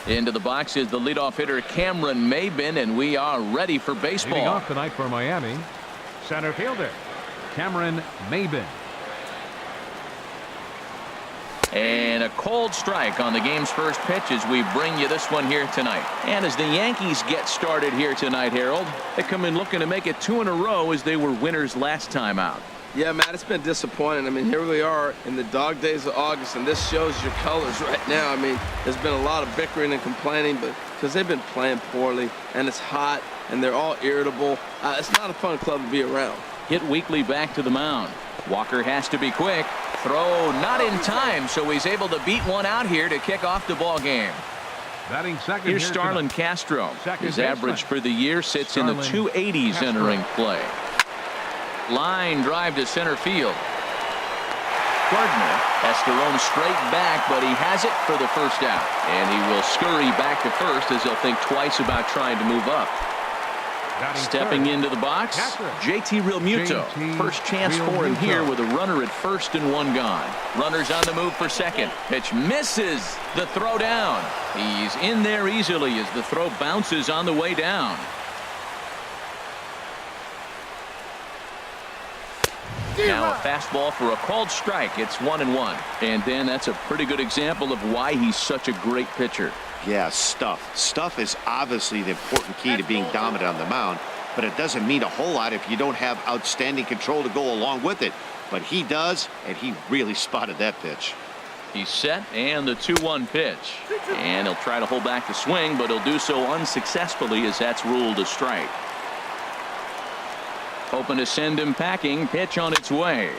Into the box is the leadoff hitter Cameron Maybin, and we are ready for baseball. Leading off tonight for Miami, center fielder Cameron Maybin. And a cold strike on the game's first pitch as we bring you this one here tonight. And as the Yankees get started here tonight, Harold, they come in looking to make it 2 in a row as they were winners last time out. Yeah, Matt, it's been disappointing. I mean, here we are in the dog days of August, and this shows your colors right now. I mean, there's been a lot of bickering and complaining, but because they've been playing poorly, and it's hot, and they're all irritable. It's not a fun club to be around. Hit weekly back to the mound. Walker has to be quick. Throw not in time, so he's able to beat one out here to kick off the ball game. Batting second. Here's Starlin Castro. His average for the year sits in the 280s entering play. Line drive to center field. Gardner has to roam straight back, but he has it for the first out. And he will scurry back to first as he'll think twice about trying to move up. Stepping into the box, JT Realmuto. First chance for him here with a runner at first and one gone. Runners on the move for second. Pitch misses. The throw down. He's in there easily as the throw bounces on the way down. Now a fastball for a called strike. It's 1-1. And Dan, that's a pretty good example of why he's such a great pitcher. Yeah, stuff. Stuff is obviously the important key to being dominant on the mound, but it doesn't mean a whole lot if you don't have outstanding control to go along with it. But he does, and he really spotted that pitch. He's set, and the 2-1 pitch. And he'll try to hold back the swing, but he'll do so unsuccessfully as that's ruled a strike. Hoping to send him packing. Pitch on its way.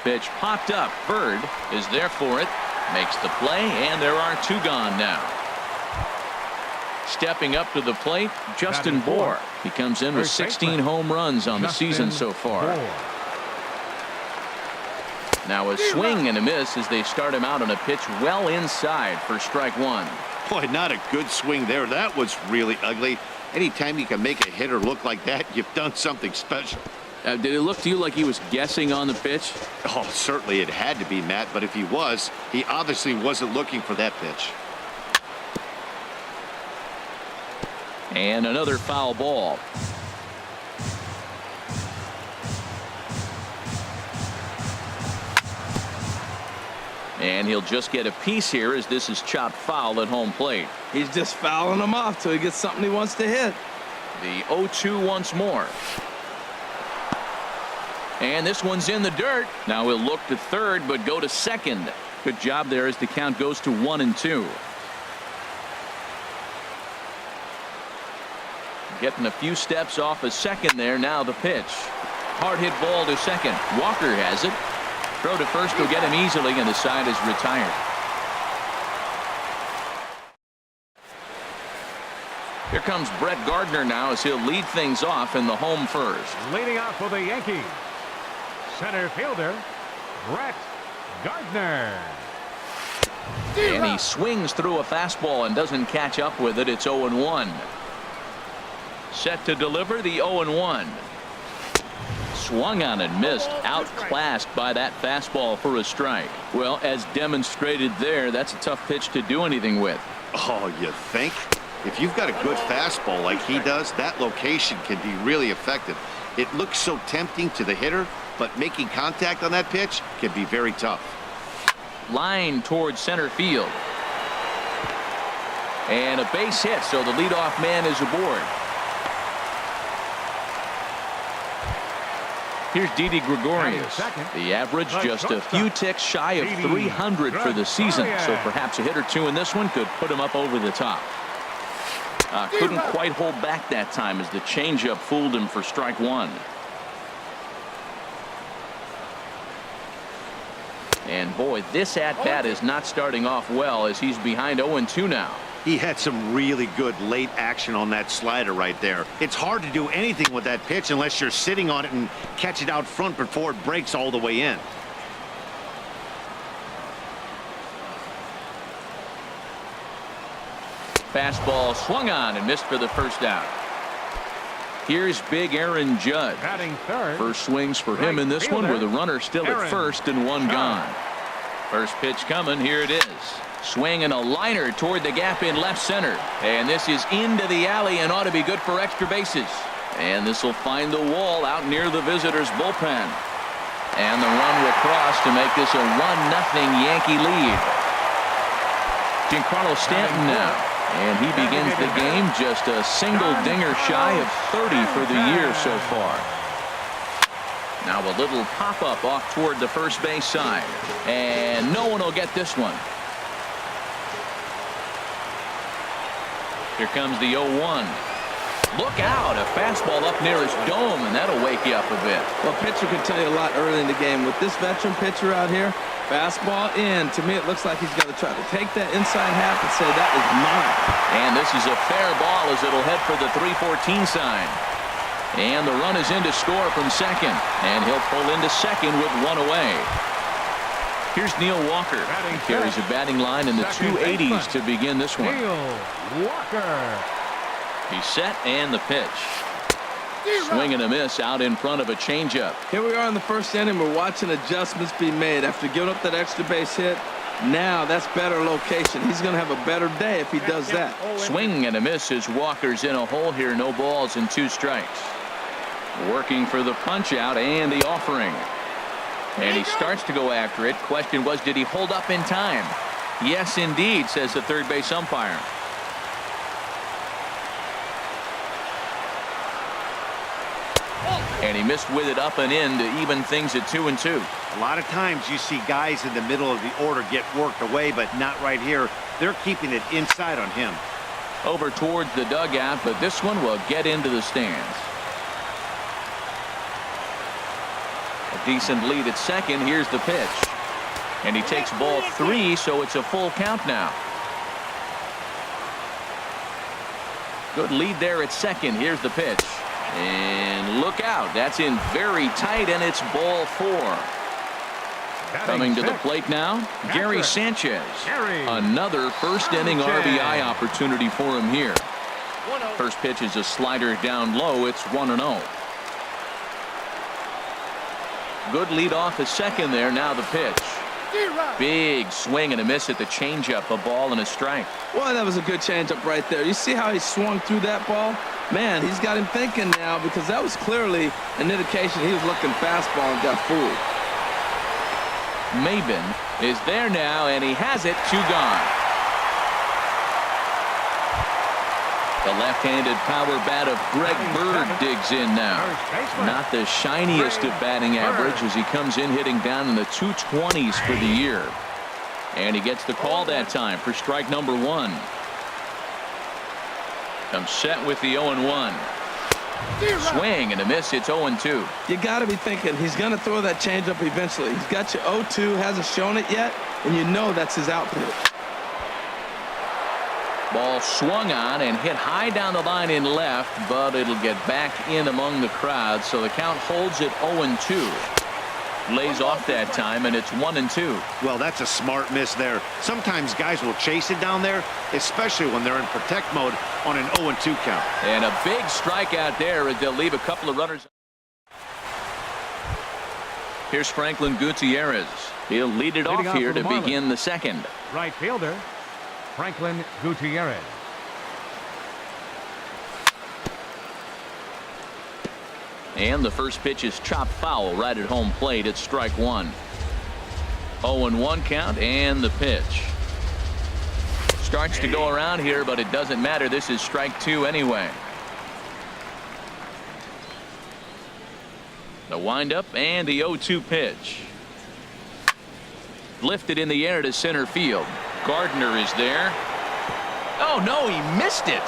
Pitch popped up. Bird is there for it. Makes the play, and there are 2 gone now. Stepping up to the plate, Justin Bour. He comes in with 16 home runs on the season so far. Now a swing and a miss as they start him out on a pitch well inside for strike 1. Boy, not a good swing there. That was really ugly. Anytime you can make a hitter look like that, you've done something special. Did it look to you like he was guessing on the pitch? Oh, certainly it had to be, Matt, but if he was, he obviously wasn't looking for that pitch. And another foul ball. And he'll just get a piece here as this is chopped foul at home plate. He's just fouling them off till he gets something he wants to hit. The 0-2 once more. And this one's in the dirt. Now he'll look to third but go to second. Good job there as the count goes to 1-2. Getting a few steps off a second there. Now the pitch. Hard hit ball to second. Walker has it. Throw to first will get him easily, and the side is retired. Here comes Brett Gardner now as he'll lead things off in the home first. Leading off for the Yankees, center fielder Brett Gardner. And he swings through a fastball and doesn't catch up with it. It's 0-1. Set to deliver the 0-1. Swung on and missed. Outclassed by that fastball for a strike. Well, as demonstrated there, that's a tough pitch to do anything with. Oh, you think? If you've got a good fastball like he does, that location can be really effective. It looks so tempting to the hitter, but making contact on that pitch can be very tough. Line towards center field. And a base hit, so the leadoff man is aboard. Here's Didi Gregorius. The average just a few ticks shy of 300 for the season, so perhaps a hit or two in this one could put him up over the top. Couldn't quite hold back that time as the changeup fooled him for strike 1. And boy, this at-bat is not starting off well as he's behind 0-2 now. He had some really good late action on that slider right there. It's hard to do anything with that pitch unless you're sitting on it and catch it out front before it breaks all the way in. Fastball swung on and missed for the first out. Here's big Aaron Judge. Batting third. First swings for him in this one with a runner still at first and one gone. First pitch coming. Here it is. Swing and a liner toward the gap in left center. And this is into the alley and ought to be good for extra bases. And this will find the wall out near the visitors' bullpen. And the run will cross to make this a 1-0 Yankee lead. Giancarlo Stanton now. And he begins the game just a single dinger shy of 30 for the year so far. Now a little pop-up off toward the first base side. And no one will get this one. Here comes the 0-1. Look out, a fastball up near his dome, and that'll wake you up a bit. Well, pitcher can tell you a lot early in the game. With this veteran pitcher out here, fastball in. To me, it looks like he's going to try to take that inside half and say, that is mine. And this is a fair ball as it'll head for the 3-14 sign. And the run is in to score from second. And he'll pull into second with one away. Here's Neil Walker. He carries a batting line in the 280s to begin this one. Neil Walker. He's set and the pitch. Swing and a miss out in front of a changeup. Here we are in the first inning. We're watching adjustments be made after giving up that extra base hit. Now that's better location. He's going to have a better day if he does that. Swing and a miss as Walker's in a hole here. No balls and 2 strikes. Working for the punch out and the offering. And he starts to go after it. Question was, did he hold up in time? Yes, indeed, says the third base umpire. And he missed with it up and in to even things at 2-2. A lot of times you see guys in the middle of the order get worked away, but not right here. They're keeping it inside on him. Over towards the dugout, but this one will get into the stands. A decent lead at second. Here's the pitch. And he takes ball 3, so it's a full count now. Good lead there at second. Here's the pitch. And look out. That's in very tight, and it's ball 4. Coming to the plate now, Gary Sanchez. Another first inning RBI opportunity for him here. First pitch is a slider down low. It's 1-0. Good lead off at second there. Now the pitch. Big swing and a miss at the changeup. A ball and a strike. Well, that was a good changeup right there. You see how he swung through that ball? Man, he's got him thinking now, because that was clearly an indication he was looking fastball and got fooled. Maben is there now, and he has it. 2 gone. The left-handed power bat of Greg Bird digs in now. Not the shiniest of batting average as he comes in hitting down in the 220s for the year. And he gets the call that time for strike number 1. Comes set with the 0-1. Swing and a miss. It's 0-2. You got to be thinking he's going to throw that changeup eventually. He's got you 0-2, hasn't shown it yet, and you know that's his output. Ball swung on and hit high down the line in left, but it'll get back in among the crowd, so the count holds at 0-2. Lays off that time, and it's 1-2. Well, that's a smart miss there. Sometimes guys will chase it down there, especially when they're in protect mode on an 0-2 count. And a big strikeout there as they'll leave a couple of runners. Here's Franklin Gutierrez. He'll lead it off here to begin the second. Right fielder, Franklin Gutierrez. And the first pitch is chopped foul right at home plate. It's strike 1. 0-1 count and the pitch. Starts to go around here, but it doesn't matter. This is strike 2 anyway. The windup and the 0-2 pitch. Lifted in the air to center field. Gardner is there. Oh no, he missed it.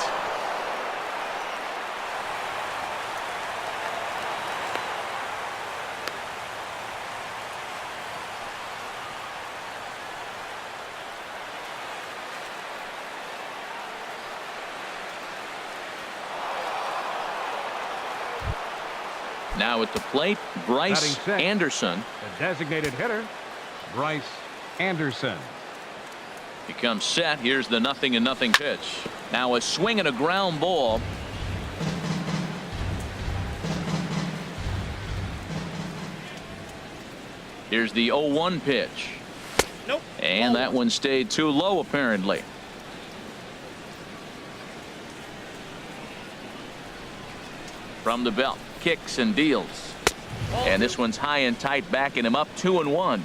Now at the plate, Bryce Anderson. The designated hitter, Bryce Anderson. He comes set. Here's the 0-0 pitch. Now a swing and a ground ball. Here's the 0-1 pitch. And that one stayed too low, apparently. From the belt, kicks and deals. And this one's high and tight, backing him up 2-1.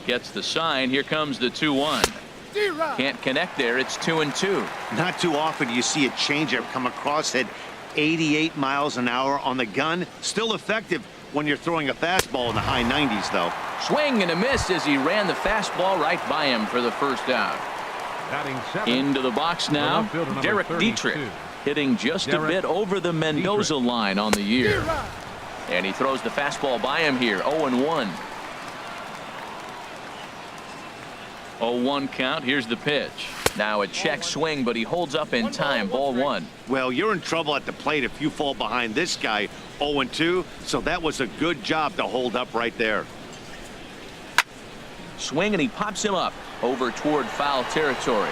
Gets the sign. Here comes the 2-1. Can't connect there. It's 2-2. Not too often do you see a changeup come across at 88 miles an hour on the gun. Still effective when you're throwing a fastball in the high 90s, though. Swing and a miss as he ran the fastball right by him for the first out. Into the box now, Derek Dietrich, hitting just a bit over the Mendoza line on the year. And he throws the fastball by him here, 0-1. 0-1 count. Here's the pitch. Now a check swing, but he holds up in time. Ball one. Well, you're in trouble at the plate if you fall behind this guy. 0-2, so that was a good job to hold up right there. Swing, and he pops him up over toward foul territory.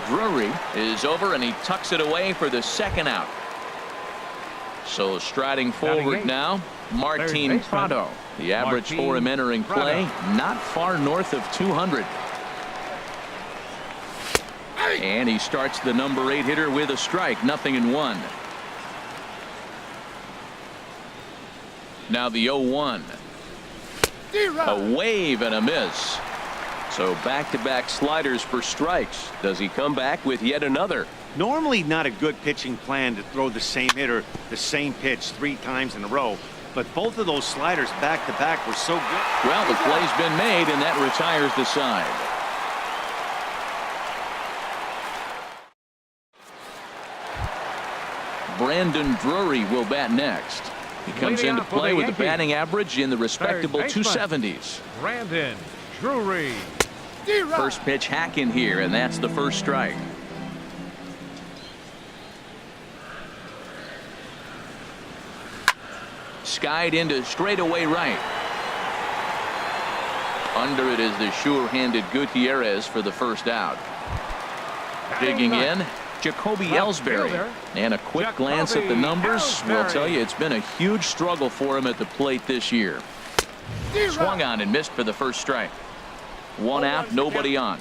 Drury is over, and he tucks it away for the second out. So striding forward now, Martin Prado. The average for him entering play, not far north of 200. And he starts the number 8 hitter with a strike, 0-1. Now the 0-1. A wave and a miss. So back-to-back sliders for strikes. Does he come back with yet another? Normally not a good pitching plan to throw the same hitter the same pitch 3 times in a row. But both of those sliders back-to-back were so good. Well, the play's been made, and that retires the side. Brandon Drury will bat next. He comes into play with a batting average in the respectable 270s. Brandon Drury. First pitch hack in here, and that's the first strike. Skied into straightaway right. Under it is the sure-handed Gutierrez for the first out. Digging in, Jacoby Ellsbury. And a quick glance at the numbers will tell you it's been a huge struggle for him at the plate this year. Swung on and missed for the first strike. 1 out, nobody on.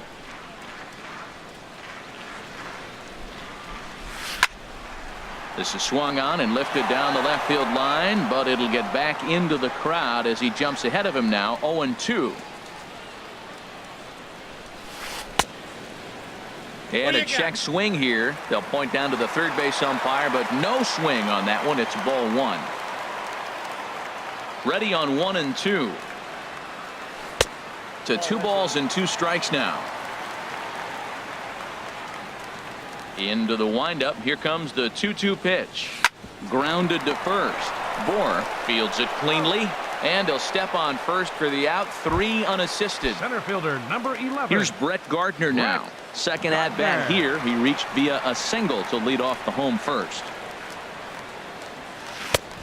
This is swung on and lifted down the left field line, but it'll get back into the crowd as he jumps ahead of him now, 0-2. And a check swing here. They'll point down to the third base umpire, but no swing on that one. It's ball 1. Ready on 1-2. To 2 balls and 2 strikes now. Into the windup. Here comes the 2-2 pitch. Grounded to first. Bohr fields it cleanly, and he'll step on first for the out. 3 unassisted. Center fielder number 11. Here's Brett Gardner now. Second at bat here. He reached via a single to lead off the home first.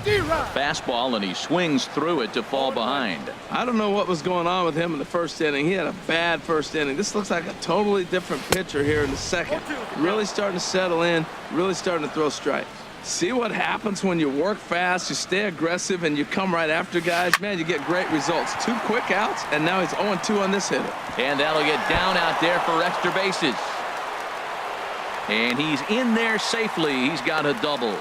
Fastball, and he swings through it to fall behind. I don't know what was going on with him in the first inning. He had a bad first inning. This looks like a totally different pitcher here in the second. Really starting to settle in, really starting to throw strikes. See what happens when you work fast, you stay aggressive, and you come right after guys. Man, you get great results. 2 quick outs, and now he's 0-2 on this hitter. And that'll get down out there for extra bases. And he's in there safely. He's got a double.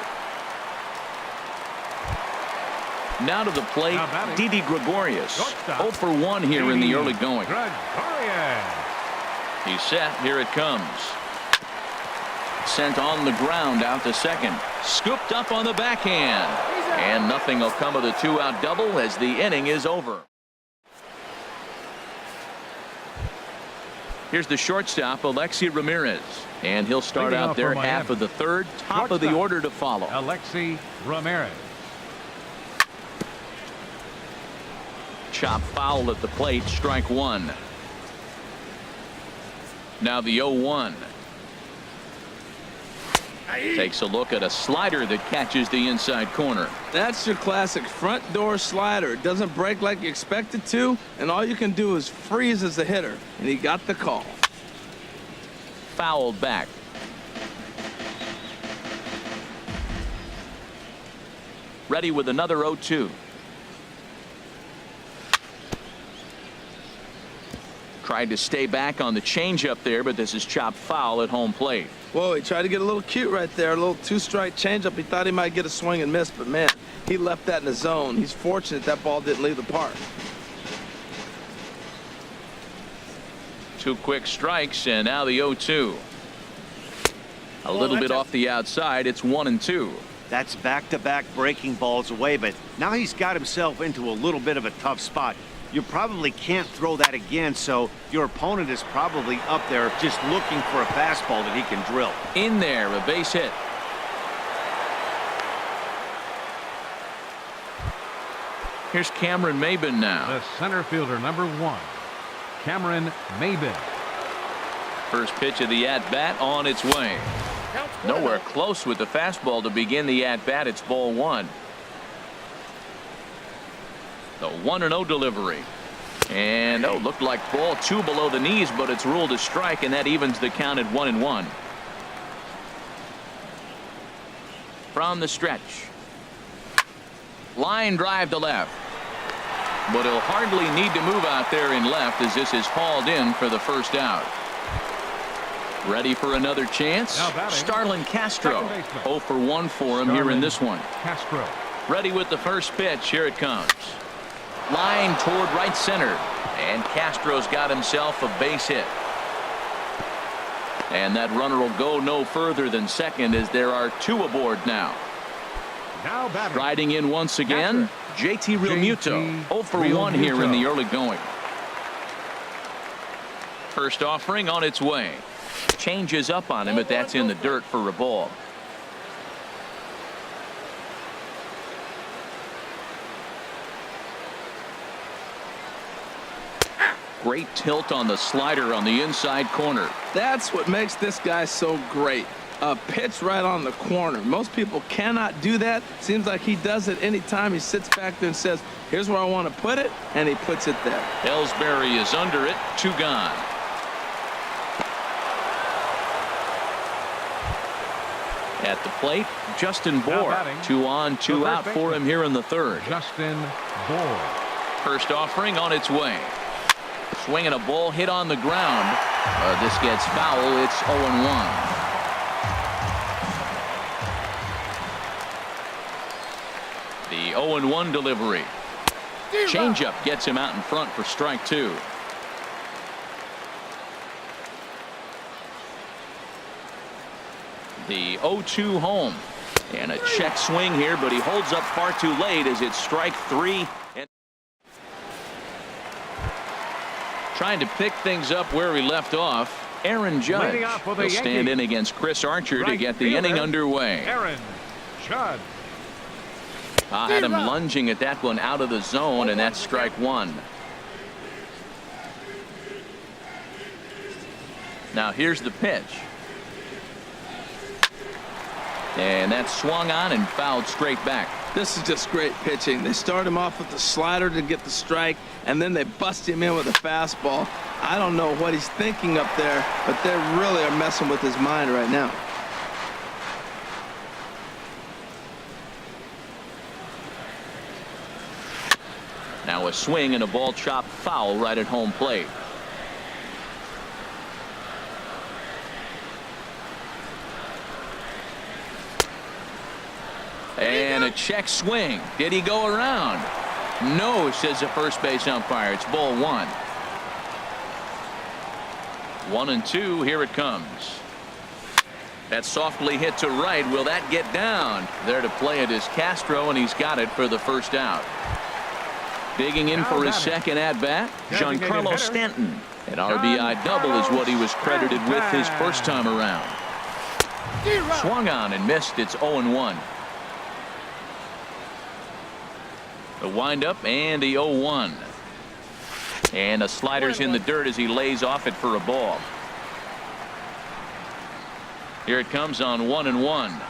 Now to the plate, Didi Gregorius. 0 for 1 here in the early going. He's set. Here it comes. Sent on the ground out to second. Scooped up on the backhand. And nothing will come of the 2-out double as the inning is over. Here's the shortstop, Alexi Ramirez. And he'll start out there half of the third. Top of the order to follow. Alexi Ramirez. Chop foul at the plate, strike 1. Now the 0-1. Takes a look at a slider that catches the inside corner. That's your classic front door slider. It doesn't break like you expect it to, and all you can do is freeze as a hitter. And he got the call. Fouled back. Ready with another 0-2. Tried to stay back on the changeup there, but this is chopped foul at home plate. Whoa, he tried to get a little cute right there. A little two-strike changeup. He thought he might get a swing and miss, but man, he left that in the zone. He's fortunate that ball didn't leave the park. 2 quick strikes, and now the 0-2. A little bit off the outside. It's 1-2. That's back-to-back breaking balls away, but now he's got himself into a little bit of a tough spot. You probably can't throw that again, so your opponent is probably up there just looking for a fastball that he can drill. In there, a base hit. Here's Cameron Maybin now. The center fielder, number 1, Cameron Maybin. First pitch of the at-bat on its way. Nowhere close with the fastball to begin the at-bat. It's ball 1. The 1-0 delivery. And looked like ball 2 below the knees, but it's ruled a strike, and that evens the count at 1-1. From the stretch. Line drive to left. But he'll hardly need to move out there in left as this is hauled in for the first out. Ready for another chance? Starlin Castro. 0 for 1 for him here in this one. Castro. Ready with the first pitch. Here it comes. Line toward right center. And Castro's got himself a base hit. And that runner will go no further than second as there are 2 aboard now. Now batting. Riding in once again, JT Realmuto. 0 for 1 here in the early going. First offering on its way. Changes up on him, but that's in the dirt for a ball. Great tilt on the slider on the inside corner. That's what makes this guy so great. A pitch right on the corner. Most people cannot do that. Seems like he does it anytime he sits back there and says, here's where I want to put it, and he puts it there. Ellsbury is under it. 2 gone. At the plate, Justin Bour. 2 on, 2 out for him here in the third. Justin Bour. First offering on its way. Swinging a ball hit on the ground. This gets foul. It's 0-1. The 0-1 delivery. Changeup gets him out in front for strike 2. The 0-2 home. And a check swing here, but he holds up far too late as it's strike 3. And trying to pick things up where he left off. Aaron Judge will stand in against Chris Archer to get the inning underway. Aaron Judge. Had him lunging at that one out of the zone, and that's strike 1. Now here's the pitch. And that's swung on and fouled straight back. This is just great pitching. They start him off with the slider to get the strike, and then they bust him in with a fastball. I don't know what he's thinking up there, but they really are messing with his mind right now. Now a swing and a ball chopped foul right at home plate. And a check swing. Did he go around? No, says the first base umpire. It's ball 1. 1-2. Here it comes. That's softly hit to right. Will that get down? There to play it is Castro, and he's got it for the first out. Digging in for his second at-bat, Giancarlo Stanton. An RBI double is what he was credited with his first time around. Swung on and missed. It's 0-1. The windup and the 0-1. And the slider's in the dirt as he lays off it for a ball. Here it comes on 1-1.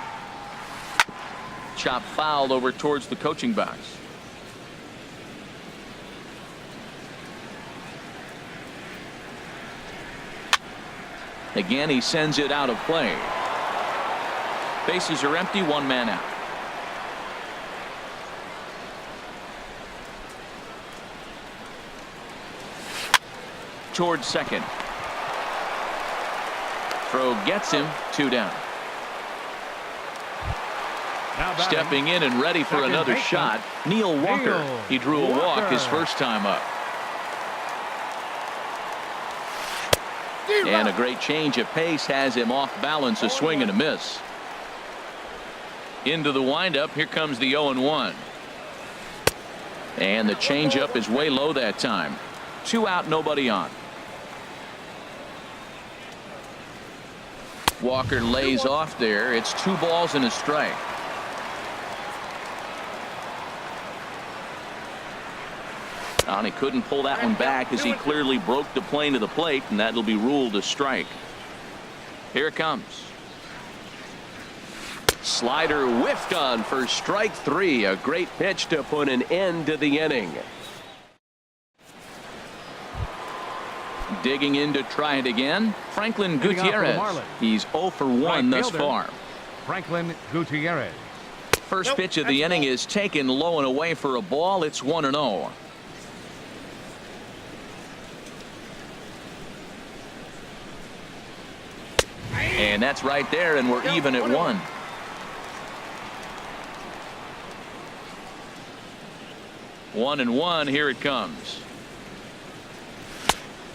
Chop fouled over towards the coaching box. Again, he sends it out of play. Bases are empty, 1 man out. towards second. Throw gets him, 2 down. Now batting, Stepping in and ready for second another baseman, shot, Neil Walker. Neil He drew a walk Walker. his first time up. And a great change of pace has him off balance, a swing and a miss. Into the windup, here comes the 0-1. And the changeup is way low that time. 2 out, nobody on. Walker lays off there. It's 2 balls and a strike. And he couldn't pull that one back as he clearly broke the plane to the plate, and that'll be ruled a strike. Here it comes. Slider whiffed on for strike 3. A great pitch to put an end to the inning. Digging in to try it again, Franklin Hitting off for the Gutierrez. Marlins. He's 0 for 1 Right thus fielder. far. Franklin Gutierrez. First pitch of the inning is taken low and away for a ball. It's 1-0. And that's right there, and we're even at 1. One and 1. Here it comes.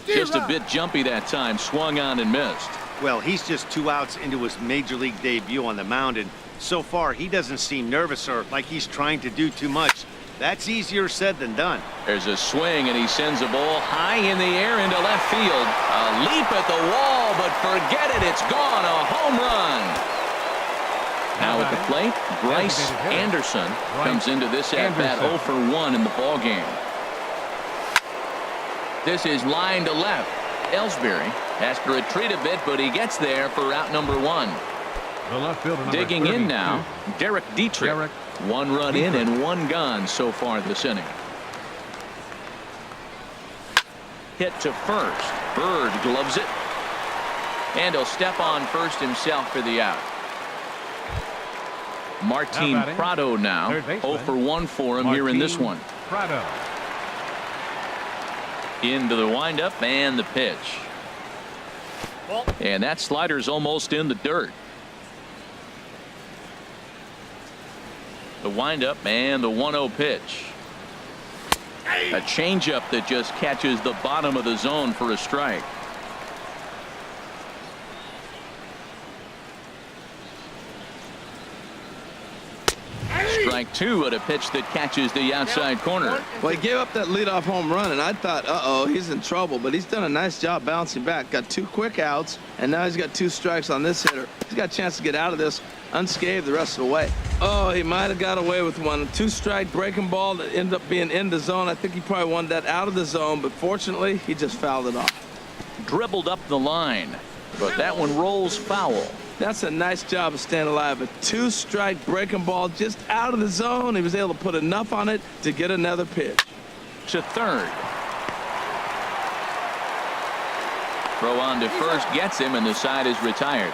Just a bit jumpy that time. Swung on and missed. Well, he's just 2 outs into his major league debut on the mound, and so far he doesn't seem nervous or like he's trying to do too much. That's easier said than done. There's a swing, and he sends a ball high in the air into left field. A leap at the wall, but forget it. It's gone. A home run. Now at the plate, Bryce Anderson comes into this at-bat 0 for 1 in the ball game. This is line to left. Ellsbury has to retreat a bit, but he gets there for out number 1. The left fielder, number Digging 32. in now, Derek Dietrich. 1 run in and 1 gone so far this inning. Hit to first. Bird gloves it. And he'll step on first himself for the out. Martin Now batting, Prado now. third baseman, 0 for 1 for him here in this one. Prado. Into the windup and the pitch. And that slider's almost in the dirt. The windup and the 1-0 pitch. A changeup that just catches the bottom of the zone for a strike. Strike 2 at a pitch that catches the outside corner. Well, he gave up that leadoff home run, and I thought, uh-oh, he's in trouble. But he's done a nice job bouncing back. Got 2 quick outs, and now he's got 2 strikes on this hitter. He's got a chance to get out of this unscathed the rest of the way. Oh, he might have got away with one. 2-strike breaking ball that ended up being in the zone. I think he probably wanted that out of the zone, but fortunately, he just fouled it off. Dribbled up the line, but that one rolls foul. That's a nice job of staying alive. A 2-strike breaking ball just out of the zone. He was able to put enough on it to get another pitch. To third. Throw on to first gets him, and the side is retired.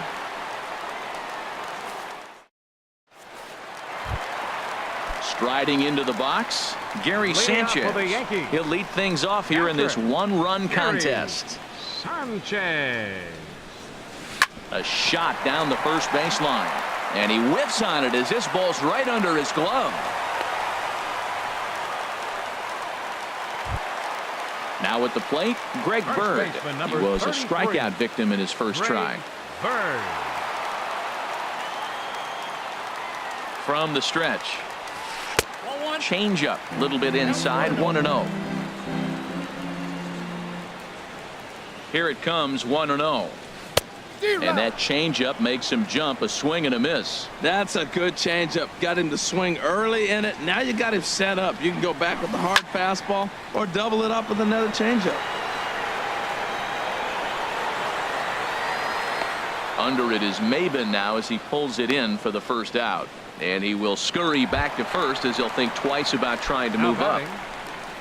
Striding into the box, Gary Leading Sanchez. off for the Yankees. He'll lead things off here in this 1-run contest. Sanchez. A shot down the first baseline, and he whiffs on it as this ball's right under his glove. Now at the plate, Greg First Bird. baseman, He number was a 33. strikeout victim in his first try. Bird. From the stretch. Changeup, a little bit inside, 1-0. Here it comes, 1-0. And that changeup makes him jump, a swing and a miss. That's a good changeup. Got him to swing early in it. Now you got him set up. You can go back with the hard fastball or double it up with another changeup. Under it is Maben now as he pulls it in for the first out. And he will scurry back to first as he'll think twice about trying to Now move up. batting,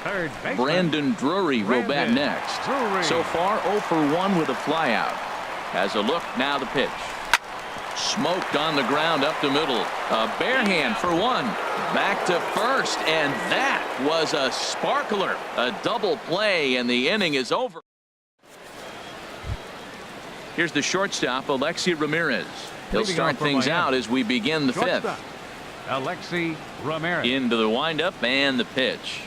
third baseman. Brandon Drury will bat Brandon next. Drury. So far 0 for 1 with a flyout. Has a look, now the pitch. Smoked on the ground up the middle. A bare hand for 1. Back to first, and that was a sparkler. A double play, and the inning is over. Here's the shortstop, Alexi Ramirez. He'll Leading start off for things Miami. out as we begin the fifth. Shortstop, Alexi Ramirez. Into the windup and the pitch.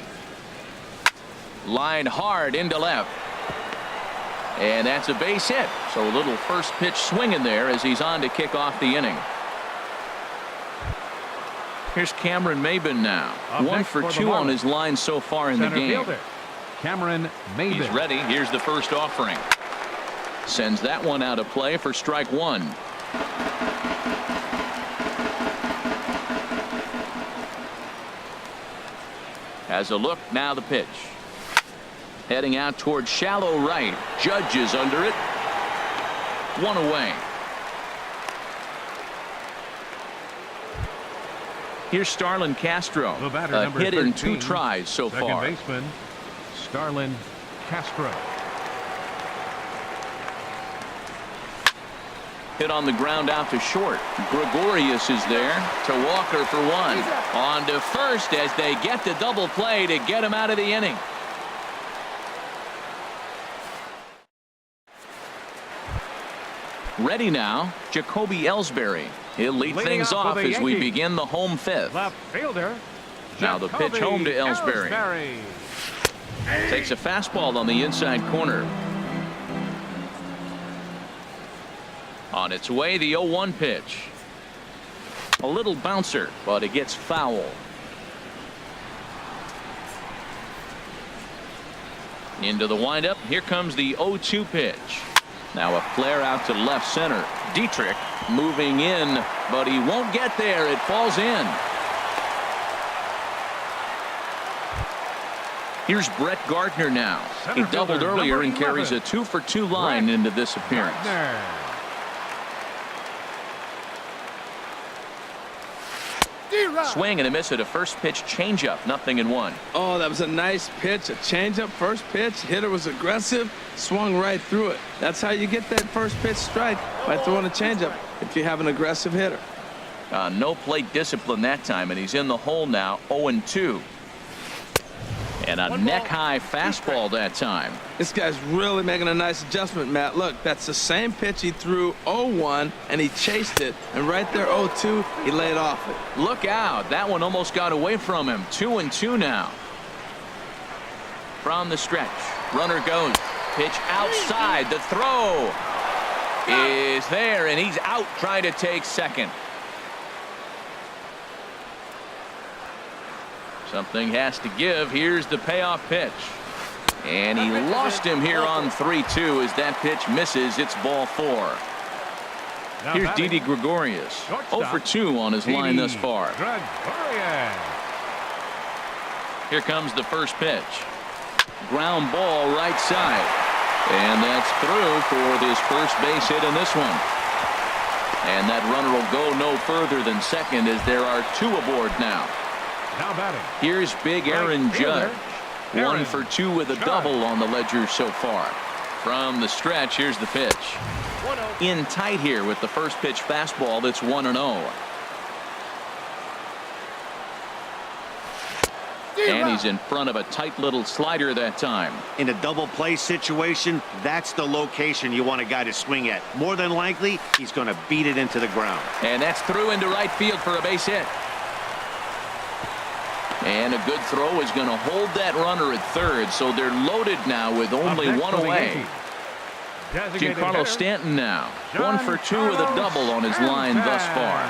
Lined hard into left. And that's a base hit. So a little first pitch swing in there as he's on to kick off the inning. Here's Cameron Maybin now. Up 1 next for for the 2 on Marlins. his line so far in the Center game. fielder, Cameron Maybin. He's ready. Here's the first offering. Sends that one out of play for strike 1. Has a look, now the pitch. Heading out towards shallow right. Judge is under it. 1 away. Here's Starlin Castro. The batter, A number hit in 13, 2 tries so second far. baseman, Starlin Castro. Hit on the ground out to short. Gregorius is there to Walker for 1. On to first as they get the double play to get him out of the inning. Ready now, Jacoby Ellsbury. He'll lead Leading things off for off the as we Yankees. begin the home fifth. Left fielder, Now the pitch home to Ellsbury. Takes a fastball on the inside corner. On its way, the 0-1 pitch. A little bouncer, but it gets foul. Into the windup. Here comes the 0-2 pitch. Now a flare out to left center. Dietrich moving in, but he won't get there. It falls in. Here's Brett Gardner now. He Center doubled fielder, earlier number and carries a 11. 2-for-2 line Brett into this appearance. Gardner. Swing and a miss at a first pitch changeup. 0-1. Oh, that was a nice pitch, a changeup, first pitch. Hitter was aggressive, swung right through it. That's how you get that first pitch strike, by throwing a changeup if you have an aggressive hitter. No plate discipline that time, and he's in the hole now. 0-2. And a neck-high fastball that time. This guy's really making a nice adjustment, Matt. Look, that's the same pitch he threw 0-1, and he chased it. And right there, 0-2, he laid off it. Look out. That one almost got away from him. 2-2 now. From the stretch. Runner goes. Pitch outside. The throw is there, and he's out trying to take second. Something has to give. Here's the payoff pitch. And he lost him here on 3-2 as that pitch misses. It's ball 4. Now Here's batting, Didi Gregorius. shortstop, 0-for-2 on his line thus far. Gregorius. Here comes the first pitch. Ground ball right side. And that's through for this first base hit in this one. And that runner will go no further than second as there are 2 aboard now. Now batting, Here's big Aaron right fielder, Judge. 1 Aaron for 2 with a Judge. double on the ledger so far. From the stretch, here's the pitch. In tight here with the first pitch fastball that's 1-0. And he's in front of a tight little slider that time. In a double play situation, that's the location you want a guy to swing at. More than likely, he's going to beat it into the ground. And that's through into right field for a base hit. And a good throw is going to hold that runner at third, so they're loaded now with only Up next 1 for the away. Yankees, designated Giancarlo hitter, Stanton now. 1 for 2 with a double on his line thus far.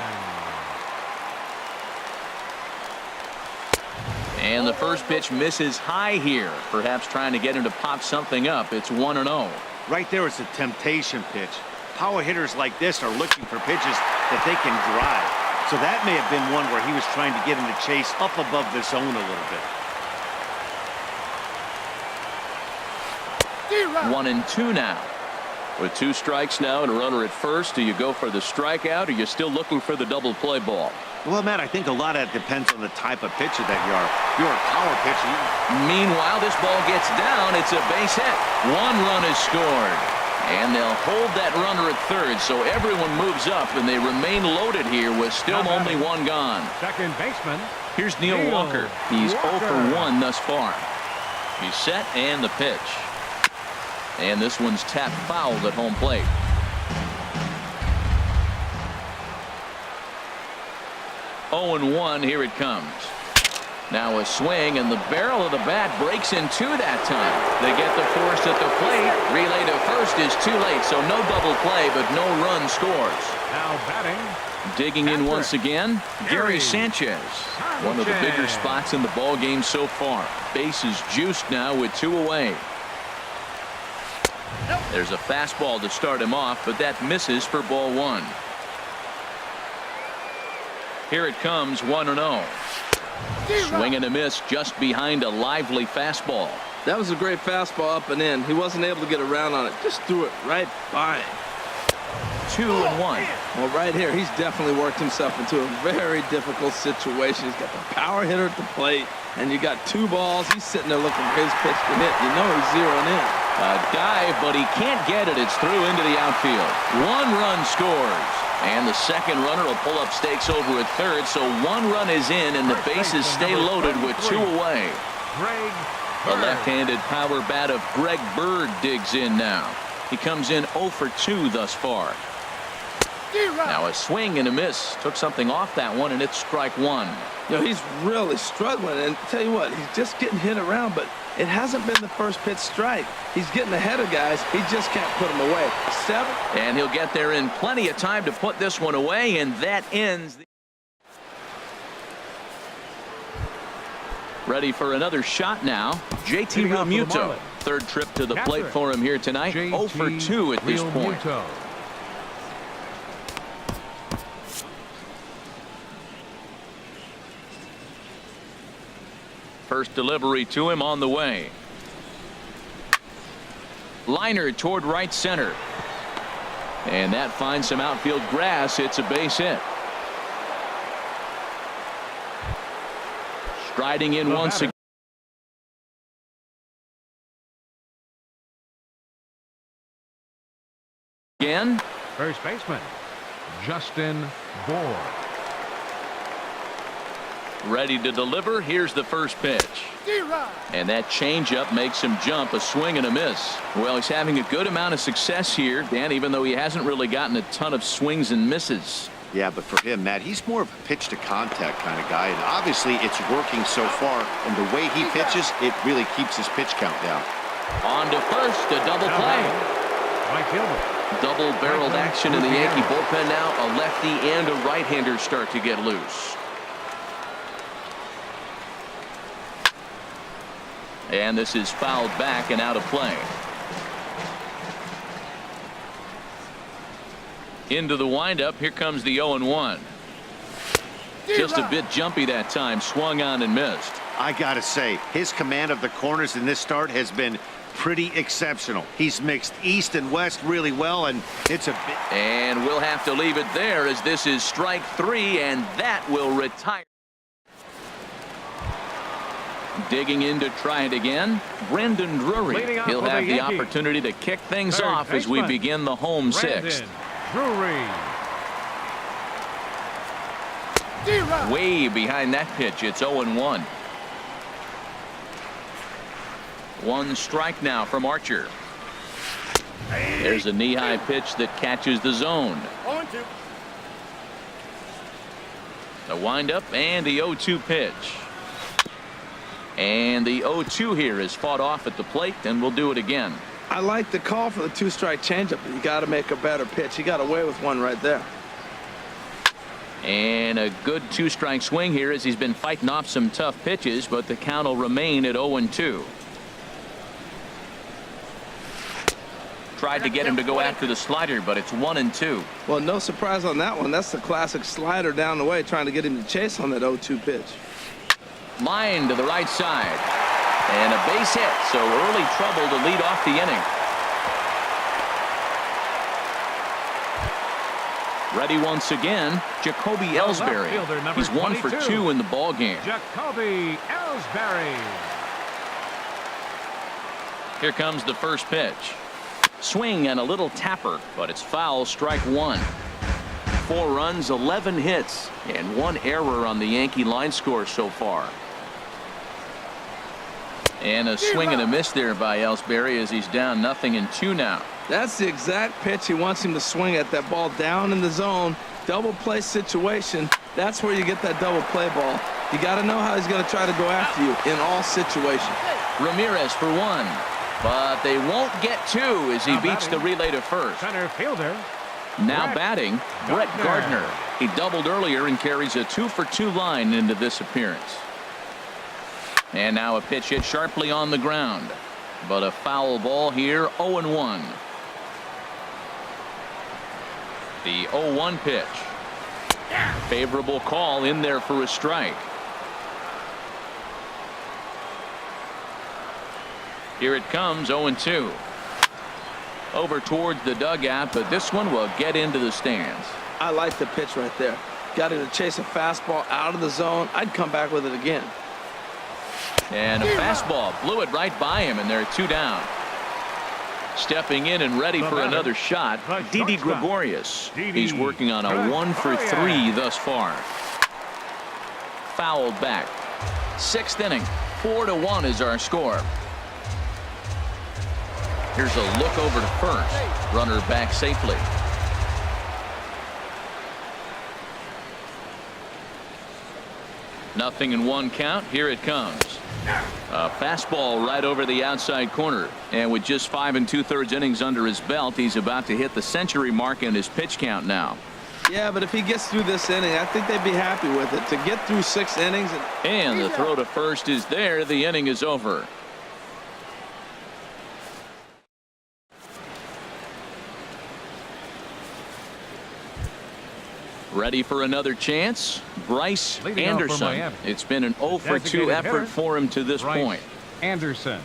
And the first pitch misses high here, perhaps trying to get him to pop something up. It's 1-0. Right there is a temptation pitch. Power hitters like this are looking for pitches that they can drive. So that may have been one where he was trying to get him to chase up above the zone a little bit. 1-2 now. With 2 strikes now and a runner at first, do you go for the strikeout, or are you still looking for the double play ball? Well, Matt, I think a lot of that depends on the type of pitcher that you are. If you're a power pitcher. Meanwhile, this ball gets down. It's a base hit. 1 run is scored. And they'll hold that runner at third, so everyone moves up, and they remain loaded here with still only 1 gone. second baseman, Here's Neil Walker. He's 0 for 1 thus far. He's set, and the pitch. And this one's tapped foul at home plate. 0-1. Here it comes. Now a swing, and the barrel of the bat breaks in two that time. They get the force at the plate. Relay to first is too late, so no double play, but no run scores. Now batting. Digging in once again, Gary Sanchez. One of the bigger spots in the ball game so far. Bases juiced now with 2 away. There's a fastball to start him off, but that misses for ball 1. Here it comes, 1-0. Swing and a miss just behind a lively fastball. That was a great fastball up and in. He wasn't able to get around on it. Just threw it right by him. 2-1. Well, right here, he's definitely worked himself into a very difficult situation. He's got the power hitter at the plate, and you got 2 balls. He's sitting there looking for his pitch to hit. You know he's zeroing in. A dive, but he can't get it. It's through into the outfield. 1 run scores. And the second runner will pull up stakes over at third, so 1 run is in, and the bases stay loaded with 2 away. The left-handed power bat of Greg Bird digs in now. He comes in 0 for 2 thus far. Now a swing and a miss. Took something off that one, and it's strike 1. You know, he's really struggling, and tell you what, he's just getting hit around, but it hasn't been the first pitch strike. He's getting ahead of guys. He just can't put them away. 7. And he'll get there in plenty of time to put this one away, and that ends. Ready for another shot now. JT Realmuto. Third trip to the plate for him here tonight. 0 for 2 at this point. First delivery to him on the way. Liner toward right center. And that finds some outfield grass. It's a base hit. Striding in once again. First baseman, Justin Bour. Ready to deliver. Here's the first pitch. And that changeup makes him jump. A swing and a miss. Well, he's having a good amount of success here, Dan, even though he hasn't really gotten a ton of swings and misses. Yeah, but for him, Matt, he's more of a pitch to contact kind of guy, and obviously it's working so far, and the way he pitches, it really keeps his pitch count down. On to first, a double play. Right fielder. Double-barreled action in the Yankee bullpen now. A lefty and a right-hander start to get loose. And this is fouled back and out of play. Into the windup. Here comes the 0-1. Just a bit jumpy that time. Swung on and missed. I gotta say, his command of the corners in this start has been pretty exceptional. He's mixed east and west really well, and it's a bit. And we'll have to leave it there, as this is strike 3, and that will retire. Digging in to try it again, Brandon Drury. He'll have the opportunity to kick things off as we begin the home 6th. Way behind that pitch. It's 0-1. 1 strike now from Archer. There's a knee-high pitch that catches the zone. A windup and the 0-2 pitch. And the 0-2 here is fought off at the plate, and we'll do it again. I like the call for the 2-strike changeup, but you got to make a better pitch. He got away with one right there. And a good 2-strike swing here, as he's been fighting off some tough pitches, but the count will remain at 0-2. Tried to get him to go after the slider, but it's 1-2. Well, no surprise on that one. That's the classic slider down the way, trying to get him to chase on that 0-2 pitch. Line to the right side. And a base hit, so early trouble to lead off the inning. Ready once again, Jacoby Ellsbury. He's 1 for 2 in the ball game. Jacoby Ellsbury. Here comes the first pitch. Swing and a little tapper, but it's foul. Strike 1. 4 runs, 11 hits, and 1 error on the Yankee line score so far. And a swing and a miss there by Ellsbury, as he's down 0-2 now. That's the exact pitch he wants him to swing at. That ball down in the zone, double play situation. That's where you get that double play ball. You got to know how he's going to try to go after you in all situations. Ramirez for one, but they won't get two as he beats the relay to first. Center fielder. Now batting, Brett Gardner. He doubled earlier and carries a 2-for-2 line into this appearance. And now a pitch hit sharply on the ground, but a foul ball here. 0-1. The 0-1 pitch. Favorable call in there for a strike. Here it comes. 0-2. Over towards the dugout, but this one will get into the stands. I like the pitch right there. Got him to chase a fastball out of the zone. I'd come back with it again. And a fastball blew it right by him, and they're 2 down. Stepping in and ready for another shot, Didi Gregorius. He's working on a 1-for-3 thus far. Fouled back. 6th inning. 4-1 is our score. Here's a look over to first. Runner back safely. Nothing in 1 count. Here it comes. A fastball right over the outside corner. And with just 5 2/3 innings under his belt, he's about to hit the century mark in his pitch count now. Yeah, but if he gets through this inning, I think they'd be happy with it. To get through 6 innings. And the throw to first is there. The inning is over. Ready for another chance? Bryce Anderson. It's been an 0-for-2 effort for him to this point. Anderson.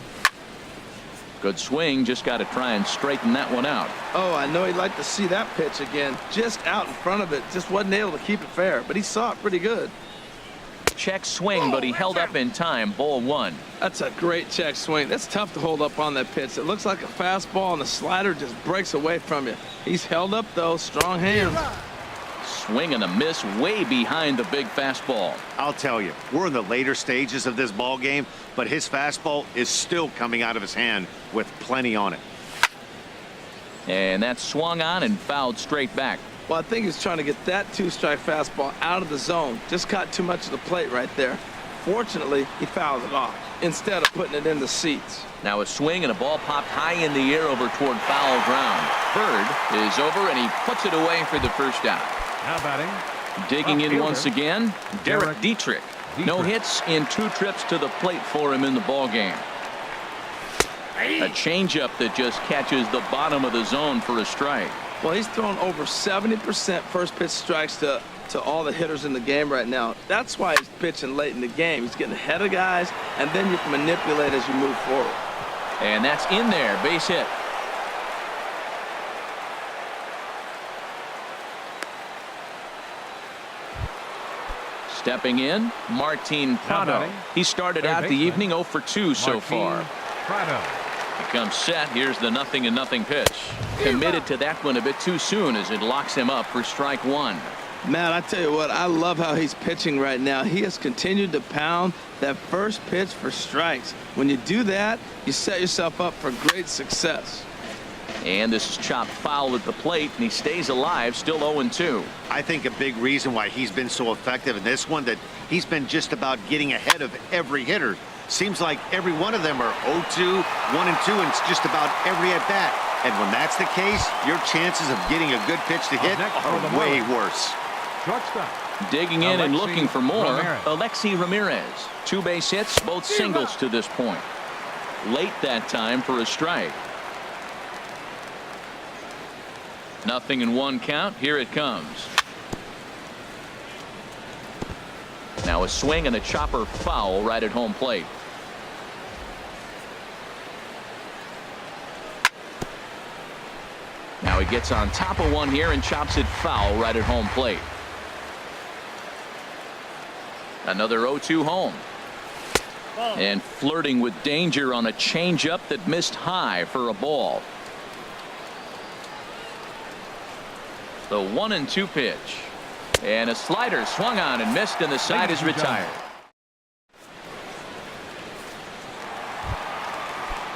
Good swing. Just got to try and straighten that one out. Oh, I know he'd like to see that pitch again. Just out in front of it. Just wasn't able to keep it fair, but he saw it pretty good. Check swing, but he held up in time. Ball 1. That's a great check swing. That's tough to hold up on that pitch. It looks like a fastball, and the slider just breaks away from you. He's held up, though. Strong hands. Swing and a miss way behind the big fastball. I'll tell you, we're in the later stages of this ball game, but his fastball is still coming out of his hand with plenty on it. And that swung on and fouled straight back. Well, I think he's trying to get that 2-strike fastball out of the zone. Just caught too much of the plate right there. Fortunately, he fouled it off instead of putting it in the seats. Now a swing and a ball popped high in the air over toward foul ground. Bird is over and he puts it away for the first out. Now batting. Digging in once again, Derek Dietrich. No hits in 2 trips to the plate for him in the ball game. A changeup that just catches the bottom of the zone for a strike. Well, he's thrown over 70% first pitch strikes to all the hitters in the game right now. That's why he's pitching late in the game. He's getting ahead of guys, and then you can manipulate as you move forward. And that's in there. Base hit. Stepping in, Martin Prado. He started out the evening 0-for-2 so far. He comes set. Here's the 0-0 pitch. Committed to that one a bit too soon as it locks him up for strike 1. Matt, I tell you what, I love how he's pitching right now. He has continued to pound that first pitch for strikes. When you do that, you set yourself up for great success. And this is chopped foul at the plate, and he stays alive, still 0-2. I think a big reason why he's been so effective in this one, that he's been just about getting ahead of every hitter. Seems like every one of them are 0-2, 1-2, and it's just about every at bat. And when that's the case, your chances of getting a good pitch to hit are way worse. Digging in and looking for more, Alexi Ramirez. 2 base hits, both singles to this point. Late that time for a strike. 0-1 count. Here it comes. Now a swing and a chopper foul right at home plate. Now he gets on top of one here and chops it foul right at home plate. Another 0-2 home. And flirting with danger on a changeup that missed high for a ball. The 1-2 pitch. And a slider swung on and missed, and the side is retired.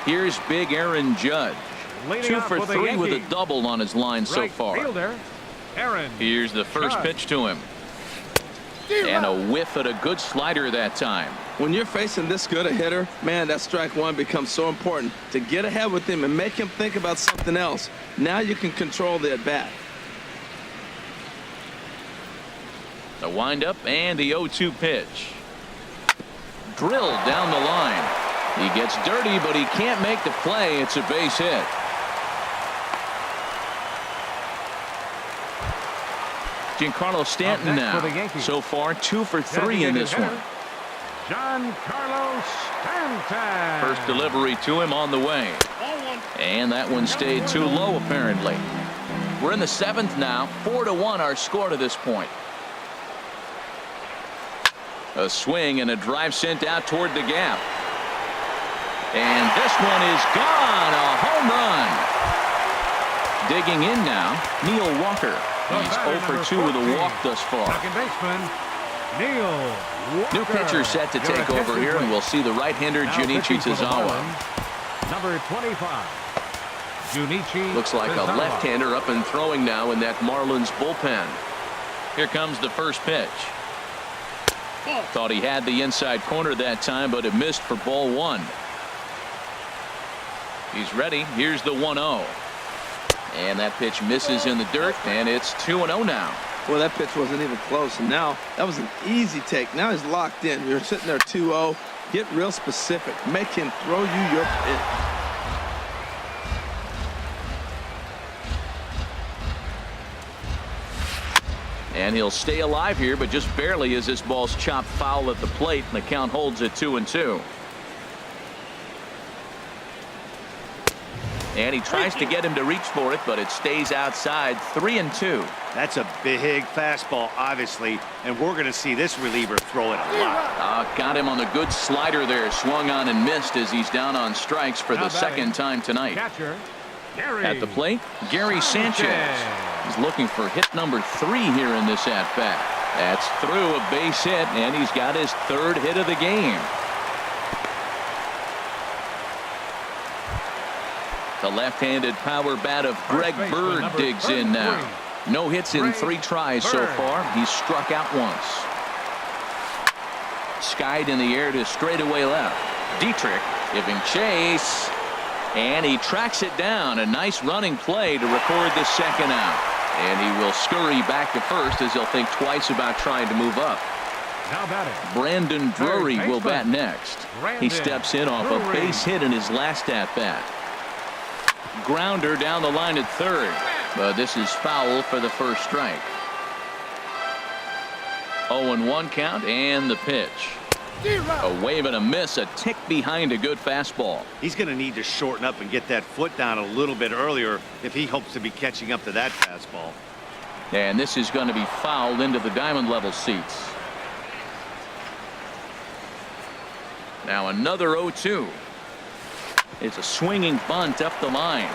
Here's big Aaron Judge. 2 for 3 with a double on his line so far. Here's the first pitch to him. And a whiff at a good slider that time. When you're facing this good a hitter, man, that strike one becomes so important to get ahead with him and make him think about something else. Now you can control the at-bat. The windup and the 0-2 pitch. Drilled down the line. He gets dirty, but he can't make the play. It's a base hit. Giancarlo Stanton now. So far, 2 for 3 in this one. Giancarlo Stanton. First delivery to him on the way. And that one stayed too low, apparently. We're in the 7th now. 4-1 our score to this point. A swing and a drive sent out toward the gap. And this one is gone. A home run. Digging in now, Neil Walker. He's 0 for 2 with a walk thus far. Second baseman, Neil Walker. New pitcher set to take over here, and we'll see the right-hander Junichi Tozawa. Number 25, Junichi. Looks like a left-hander up and throwing now in that Marlins bullpen. Here comes the first pitch. Thought he had the inside corner that time, but it missed for ball 1. He's ready. Here's the 1-0. And that pitch misses in the dirt, and it's 2-0 now. Well, that pitch wasn't even close, and now that was an easy take. Now he's locked in. You're sitting there 2-0. Get real specific. Make him throw you your pitch. And he'll stay alive here, but just barely as this ball's chopped foul at the plate, and the count holds at 2-2. And he tries to get him to reach for it, but it stays outside. 3-2. That's a big fastball, obviously, and we're going to see this reliever throw it a lot. Got him on the good slider there. Swung on and missed as he's down on strikes for the second time tonight. Catcher, Gary At the plate, Gary Sanchez. He's looking for hit number 3 here in this at-bat. That's through a base hit, and he's got his 3rd hit of the game. The left-handed power bat of Greg Bird digs in now. No hits in 3 tries so far. He's struck out once. Skied in the air to straightaway left. Dietrich giving chase. And he tracks it down. A nice running play to record the 2nd out. And he will scurry back to first as he'll think twice about trying to move up. Now batting, Brandon Drury will bat next. He steps in off a base hit in his last at-bat. Grounder down the line at 3rd, but this is foul for the first strike. 0-1 count, and the pitch. A wave and a miss, a tick behind a good fastball. He's going to need to shorten up and get that foot down a little bit earlier if he hopes to be catching up to that fastball. And this is going to be fouled into the diamond level seats. Now another 0-2. It's a swinging bunt up the line.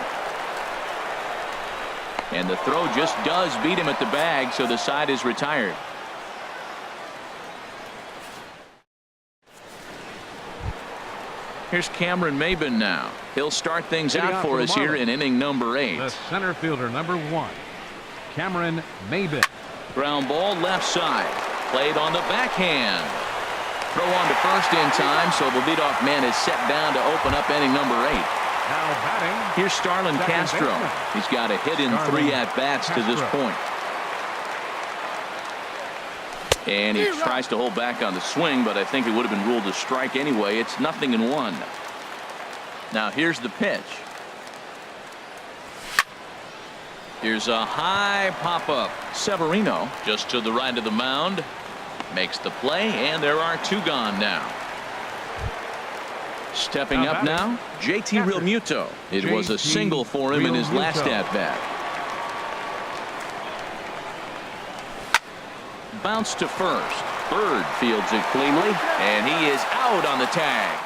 And the throw just does beat him at the bag, so the side is retired. Here's Cameron Maybin now. He'll start things out for us here in inning number 8. The center fielder, number 1, Cameron Maybin. Ground ball left side. Played on the backhand. Throw on to first in time, so the leadoff man is set down to open up inning number 8. Now batting, Here's Starlin Castro. He's got a hit in 3 at-bats to this point. And he tries to hold back on the swing, but I think it would have been ruled a strike anyway. It's 0-1. Now here's the pitch. Here's a high pop-up. Severino just to the right of the mound. Makes the play, and there are 2 gone now. Stepping up now, JT Realmuto. It was a single for him in his last at-bat. Bounce to first. Bird fields it cleanly, and he is out on the tag.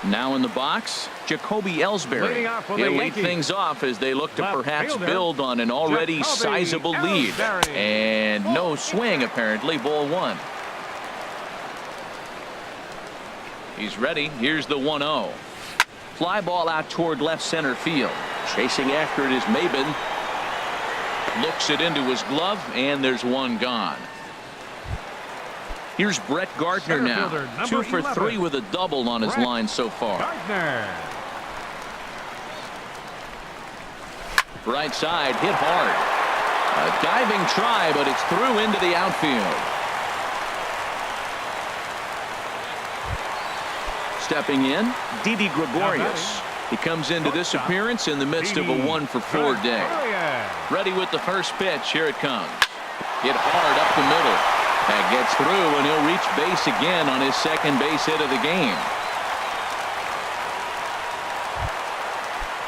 Now in the box, Jacoby Ellsbury. He'll lead things off as they look to perhaps build on an already sizable lead. And no swing, apparently. Ball 1. He's ready. Here's the 1-0. Fly ball out toward left center field. Chasing after it is Maybin. Looks it into his glove, and there's one gone. Here's Brett Gardner now. 2 for 3 with a double on his line so far. Gardner. Right side, hit hard. A diving try, but it's through into the outfield. Stepping in, Didi Gregorius. He comes into this appearance in the midst of a 1 for 4 day. Ready with the first pitch. Here it comes. Hit hard up the middle. That gets through, and he'll reach base again on his second base hit of the game.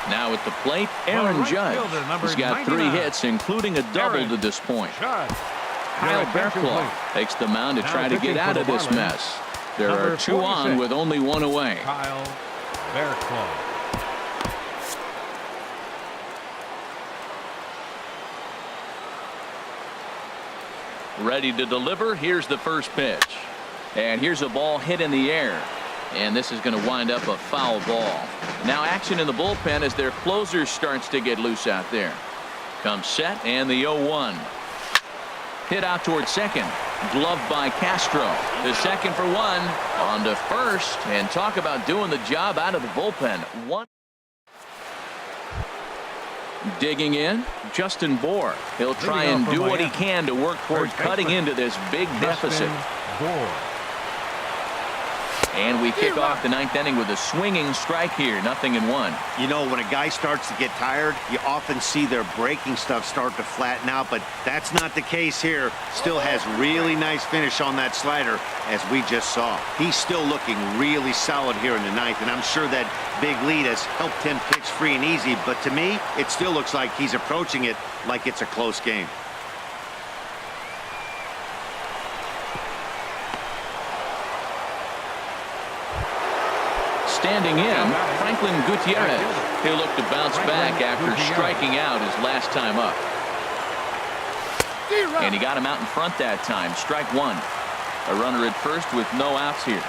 Now at the plate, Aaron Judge. He's got 3 hits, including a double to this point. Kyle Bearclaw takes the mound to try to get out of this mess. There are 2 on with only 1 away. Kyle Bearclaw. Ready to deliver. Here's the first pitch. And here's a ball hit in the air. And this is going to wind up a foul ball. Now action in the bullpen as their closer starts to get loose out there. Comes set, and the 0-1. Hit out towards second. Gloved by Castro. The second for 1. On to first. And talk about doing the job out of the bullpen. 1. Digging in, Justin Bour. He'll try and do what he can to work toward cutting into this big deficit. And we kick off the 9th inning with a swinging strike here. 0-1. You know, when a guy starts to get tired, you often see their breaking stuff start to flatten out, but that's not the case here. Still has really nice finish on that slider, as we just saw. He's still looking really solid here in the 9th, and I'm sure that big lead has helped him pitch free and easy, but to me, it still looks like he's approaching it like it's a close game. Standing in, Franklin Gutierrez. He'll look to bounce back after striking out his last time up. And he got him out in front that time. Strike 1. A runner at first with no outs here.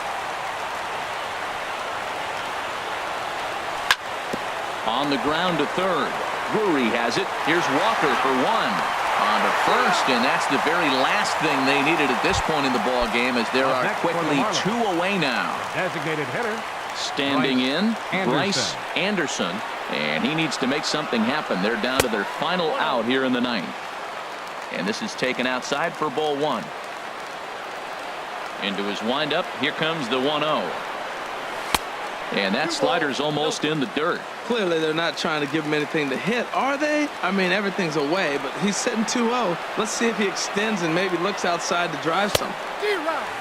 On the ground to third. Drury has it. Here's Walker for 1. On to first, and that's the very last thing they needed at this point in the ball game, as there are quickly 2 away now. Designated hitter. Standing in, Bryce Anderson, and he needs to make something happen. They're down to their final out here in the 9th. And this is taken outside for ball 1. Into his windup, here comes the 1-0. And that slider's almost in the dirt. Clearly, they're not trying to give him anything to hit, are they? I mean, everything's away, but he's sitting 2-0. Let's see if he extends and maybe looks outside to drive something.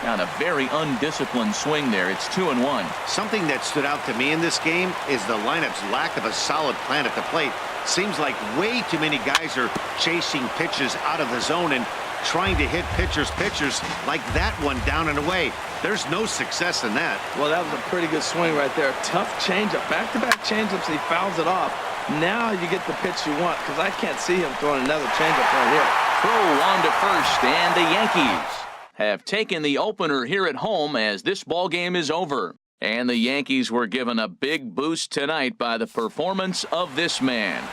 On a very undisciplined swing there. It's 2-1. Something that stood out to me in this game is the lineup's lack of a solid plan at the plate. Seems like way too many guys are chasing pitches out of the zone and trying to hit pitchers like that one down and away. There's no success in that. Well, that was a pretty good swing right there. Tough changeup. Back-to-back changeups, he fouls it off. Now you get the pitch you want, because I can't see him throwing another changeup right here. Throw on to first, and the Yankees have taken the opener here at home as this ball game is over. And the Yankees were given a big boost tonight by the performance of this man.